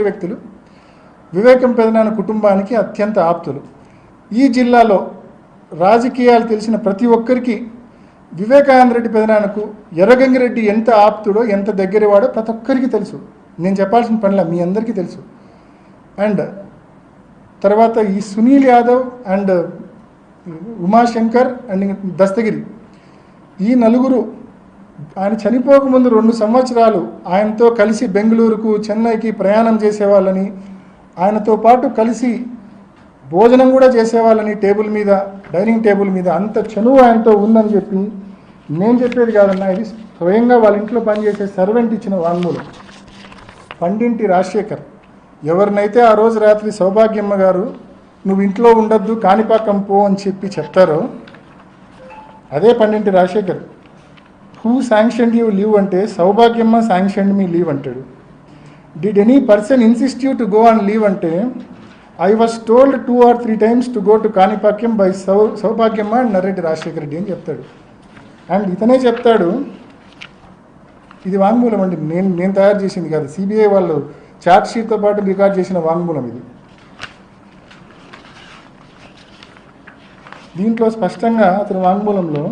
వ్యక్తులు వివేకం పెదనాన్న కుటుంబానికి అత్యంత ఆప్తులు. ఈ జిల్లాలో రాజకీయాలు తెలిసిన ప్రతి ఒక్కరికి వివేకానంద రెడ్డి పెదనాన్నకు ఎర్రగంగిరెడ్డి ఎంత ఆప్తుడో ఎంత దగ్గరవాడో ప్రతి ఒక్కరికి తెలుసు. నేను చెప్పాల్సిన పనిలా మీ అందరికీ తెలుసు. అండ్ తర్వాత ఈ సునీల్ యాదవ్ అండ్ ఉమాశంకర్ అండ్ దస్తగిరి ఈ నలుగురు ఆయన చనిపోకముందు 2 సంవత్సరాలు ఆయనతో కలిసి బెంగళూరుకు చెన్నైకి ప్రయాణం చేసేవాళ్ళని, ఆయనతో పాటు కలిసి భోజనం కూడా చేసేవాళ్ళని, టేబుల్ మీద డైనింగ్ టేబుల్ మీద అంత చనువు ఆయనతో ఉందని చెప్పి నేను చెప్పేది కాదన్నా, ఇది స్వయంగా వాళ్ళ ఇంట్లో పనిచేసే సర్వెంట్ ఇచ్చిన వాంగ్మూలం. పండింటి రాజశేఖర్ ఎవరినైతే ఆ రోజు రాత్రి సౌభాగ్యమ్మ గారు నువ్వు ఇంట్లో ఉండొద్దు కాణిపాకం పో అని చెప్పి చెప్తారో అదే పండింటి Rajasekhar. Who sanctioned you leave అంటే సౌభాగ్యమ్మ శాంక్షన్డ్ మీ లీవ్ అంటాడు. Did any person insist you to go and leave అంటే I was told 2 or 3 times to go to Kanipakam by Soubhagyamma and Narreddy Rajasekhara Reddy అని చెప్తాడు. అండ్ ఇతనే చెప్తాడు, ఇది వాంగ్మూలం అండి, నేను తయారు చేసింది కాదు, సిబిఐ వాళ్ళు ఛార్జ్ షీట్తో పాటు రికార్డ్ చేసిన వాంగ్మూలం ఇది. దీంట్లో స్పష్టంగా అతని వాంగ్మూలంలో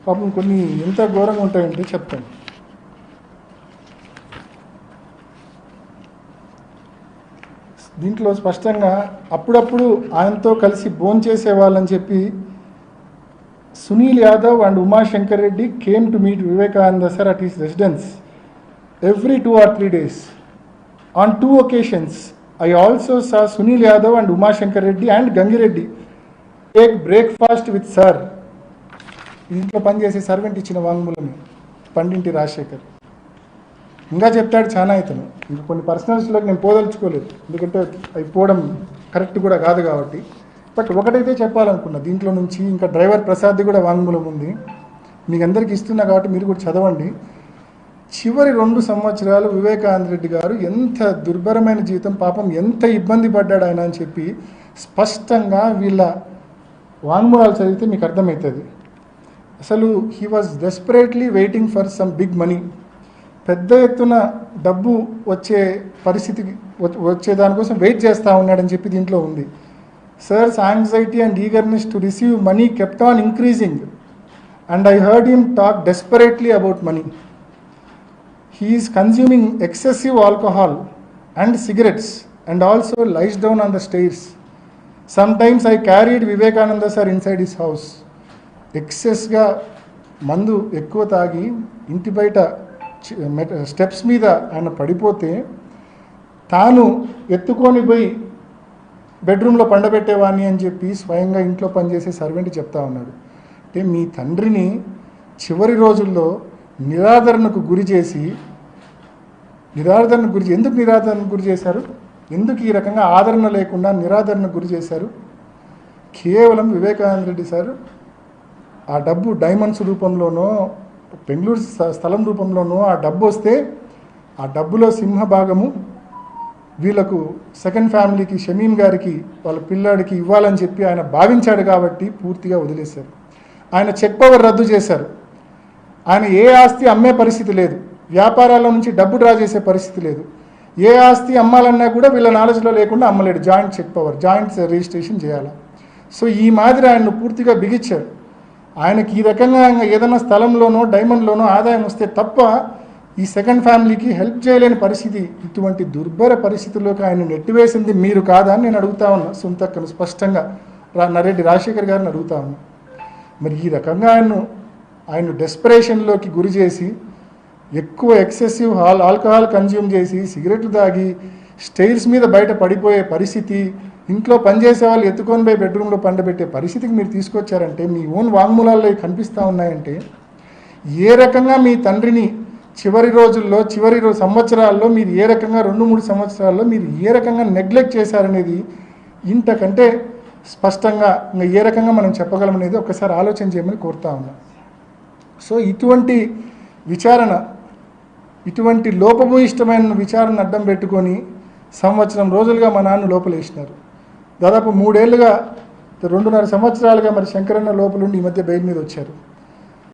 పాపం కొన్ని ఎంత ఘోరంగా ఉంటాయంటే చెప్తాను. దీంట్లో స్పష్టంగా అప్పుడప్పుడు ఆయనతో కలిసి భోంచేసేవాళ్ళని చెప్పి Sunil Yadav and Umashankar Reddy came to meet Vivekananda sir at his residence every 2 or 3 days. On 2 occasions, I also saw Sunil Yadav and Umashankar Reddy and Gangireddy take breakfast with sir. ఇంట్లో పనిచేసే సర్వెంట్ ఇచ్చిన వాంగ్మూలమే పండింటి రాజశేఖర్. ఇంకా చెప్తాడు చాలా ఇతను. ఇంకా కొన్ని పర్సనల్స్లోకి నేను పోదలుచుకోలేదు, ఎందుకంటే అవి పోవడం కరెక్ట్ కూడా కాదు కాబట్టి. బట్ ఒకటైతే చెప్పాలనుకున్నా దీంట్లో నుంచి, ఇంకా డ్రైవర్ ప్రసాద్ది కూడా వాంగ్మూలం ఉంది, మీకు అందరికీ ఇస్తున్నా కాబట్టి మీరు కూడా చదవండి. చివరి 2 సంవత్సరాలు వివేకానంద రెడ్డి గారు ఎంత దుర్భరమైన జీవితం, పాపం ఎంత ఇబ్బంది పడ్డాడు ఆయన అని చెప్పి స్పష్టంగా వీళ్ళ వాంగ్మూలాలు చదివితే మీకు అర్థమవుతుంది. అసలు he was desperately waiting for some big money. పెద్ద ఎత్తున డబ్బు వచ్చే పరిస్థితికి వచ్చే దానికోసం వెయిట్ చేస్తూ ఉన్నాడని చెప్పి దీంట్లో ఉంది. Sir's anxiety and eagerness to receive money kept on increasing and I heard him talk desperately about money. He is consuming excessive alcohol and cigarettes and also lies down on the stairs. Sometimes I carried Vivekananda sir inside his house. ఎక్సెస్గా మందు ఎక్కువ తాగి ఇంటి బయట steps మీద ఆయన పడిపోతే తాను ఎత్తుకొని పోయి బెడ్రూమ్లో పండబెట్టేవాడిని అని చెప్పి స్వయంగా ఇంట్లో పనిచేసే సర్వెంట్ చెప్తా ఉన్నాడు. అంటే మీ తండ్రిని చివరి రోజుల్లో నిరాదరణకు గురి చేసి ఎందుకు నిరాదరణకు గురి చేశారు? ఎందుకు ఈ రకంగా ఆదరణ లేకుండా నిరాదరణకు గురి చేశారు? కేవలం వివేకానంద రెడ్డి సార్ ఆ డబ్బు డైమండ్స్ రూపంలోనో బెంగళూరు స్థలం రూపంలోనో ఆ డబ్బు వస్తే ఆ డబ్బులో సింహభాగము వీళ్ళకు సెకండ్ ఫ్యామిలీకి షమీం గారికి వాళ్ళ పిల్లాడికి ఇవ్వాలని చెప్పి ఆయన భావించాడు కాబట్టి పూర్తిగా వదిలేశారు. ఆయన చెక్ పవర్ రద్దు చేశారు. ఆయన ఏ ఆస్తి అమ్మే పరిస్థితి లేదు, వ్యాపారాల నుంచి డబ్బు డ్రా చేసే పరిస్థితి లేదు. ఏ ఆస్తి అమ్మాలన్నా కూడా వీళ్ళ నాలెడ్జ్లో లేకుండా అమ్మలేడు. Joint check power, joint registration చేయాలి. సో ఈ మాదిరి ఆయన్ను పూర్తిగా బిగించాడు. ఆయనకి ఈ రకంగా ఏదైనా స్థలంలోనో డైమండ్లోనో ఆదాయం వస్తే తప్ప ఈ సెకండ్ ఫ్యామిలీకి హెల్ప్ చేయలేని పరిస్థితి. ఇటువంటి దుర్భర పరిస్థితుల్లోకి ఆయన నెట్టివేసింది మీరు కాదా అని నేను అడుగుతా ఉన్నా. సొంతక్కను స్పష్టంగా నర్రెడ్డి రాజశేఖర్ గారిని అడుగుతా ఉన్నా. మరి ఈ రకంగా ఆయన డెస్పరేషన్లోకి గురి చేసి ఎక్కువ ఎక్సెసివ్ ఆల్కహాల్ కన్జ్యూమ్ చేసి సిగరెట్లు తాగి స్టైల్స్ మీద బయట పడిపోయే పరిస్థితి, ఇంట్లో పనిచేసే వాళ్ళు ఎత్తుకొని పోయి బెడ్రూమ్లో పండబెట్టే పరిస్థితికి మీరు తీసుకొచ్చారంటే, మీ ఓన్ వాంగ్మూలాల్లో కనిపిస్తూ ఉన్నాయంటే, ఏ రకంగా మీ తండ్రిని చివరి రోజుల్లో సంవత్సరాల్లో మీరు ఏ రకంగా 2-3 సంవత్సరాల్లో మీరు ఏ రకంగా నెగ్లెక్ట్ చేశారనేది ఇంతకంటే స్పష్టంగా ఇంకా ఏ రకంగా మనం చెప్పగలమనేది ఒకసారి ఆలోచన చేయమని కోరుతా ఉన్నా. సో ఇటువంటి విచారణ, ఇటువంటి లోపభూయిష్టమైన విచారణ అడ్డం పెట్టుకొని 1 సంవత్సరం రోజులుగా మా నాన్న లోపలేసినారు. దాదాపు 3 ఏళ్ళుగా 2.5 సంవత్సరాలుగా మరి శంకరన్న లోపలుండి ఈ మధ్య బెయిల్ మీద వచ్చారు.